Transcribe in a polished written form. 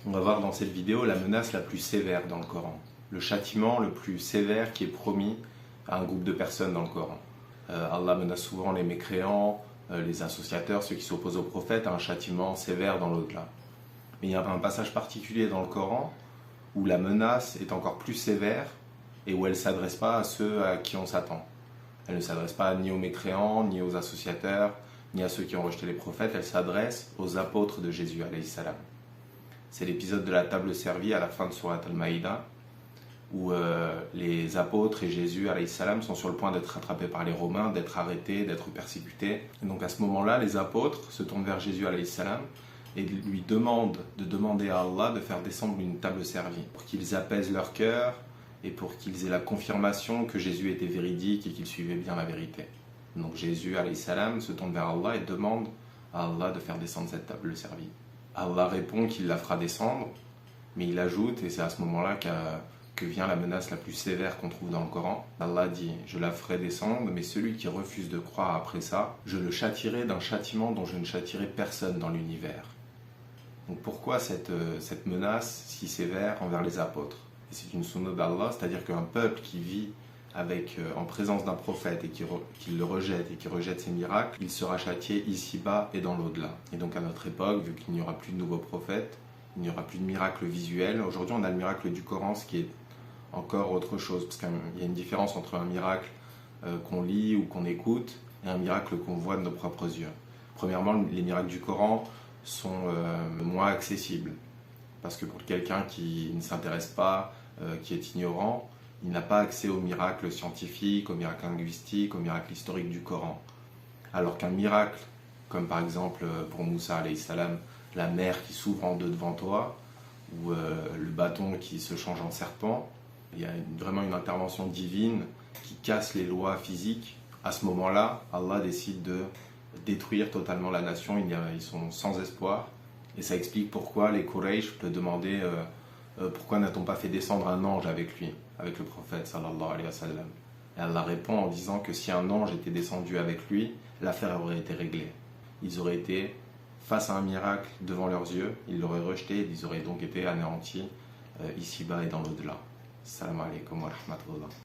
On va voir dans cette vidéo la menace la plus sévère dans le Coran, le châtiment le plus sévère qui est promis à un groupe de personnes dans le Coran. Allah menace souvent les mécréants, les associateurs, ceux qui s'opposent au prophète, à un châtiment sévère dans l'au-delà. Mais il y a un passage particulier dans le Coran où la menace est encore plus sévère et où elle ne s'adresse pas à ceux à qui on s'attend. Elle ne s'adresse pas ni aux mécréants, ni aux associateurs, ni à ceux qui ont rejeté les prophètes, elle s'adresse aux apôtres de Jésus, alayhi salam. C'est l'épisode de la table servie à la fin de Surat Al-Maïda, où les apôtres et Jésus, alayhi salam, sont sur le point d'être rattrapés par les Romains, d'être arrêtés, d'être persécutés. Et donc à ce moment-là, les apôtres se tournent vers Jésus, alayhi salam, et lui demandent de demander à Allah de faire descendre une table servie, pour qu'ils apaisent leur cœur et pour qu'ils aient la confirmation que Jésus était véridique et qu'il suivait bien la vérité. Donc Jésus, alayhi salam, se tourne vers Allah et demande à Allah de faire descendre cette table servie. Allah répond qu'il la fera descendre, mais il ajoute, et c'est à ce moment-là que vient la menace la plus sévère qu'on trouve dans le Coran. Allah dit « Je la ferai descendre, mais celui qui refuse de croire après ça, je le châtierai d'un châtiment dont je ne châtierai personne dans l'univers. » Donc pourquoi cette menace si sévère envers les apôtres? Et c'est une sunna d'Allah, c'est-à-dire qu'un peuple qui vit en présence d'un prophète et qui le rejette et qui rejette ses miracles, il sera châtié ici-bas et dans l'au-delà. Et donc à notre époque, vu qu'il n'y aura plus de nouveaux prophètes, il n'y aura plus de miracles visuels. Aujourd'hui, on a le miracle du Coran, ce qui est encore autre chose, parce qu'il y a une différence entre un miracle qu'on lit ou qu'on écoute et un miracle qu'on voit de nos propres yeux. Premièrement, les miracles du Coran sont moins accessibles, parce que pour quelqu'un qui ne s'intéresse pas, qui est ignorant, il n'a pas accès aux miracles scientifiques, aux miracles linguistiques, aux miracles historiques du Coran. Alors qu'un miracle, comme par exemple pour Moussa alayhi salam, la mer qui s'ouvre en deux devant toi, ou le bâton qui se change en serpent, il y a vraiment une intervention divine qui casse les lois physiques. À ce moment-là, Allah décide de détruire totalement la nation, ils sont sans espoir. Et ça explique pourquoi les Quraysh te demandaient pourquoi n'a-t-on pas fait descendre un ange avec lui, avec le prophète sallallahu alayhi wa sallam. Et Allah répond en disant que si un ange était descendu avec lui, l'affaire aurait été réglée. Ils auraient été face à un miracle devant leurs yeux, ils l'auraient rejeté et ils auraient donc été anéantis ici-bas et dans l'au-delà. Salam alaikum wa rahmatullah.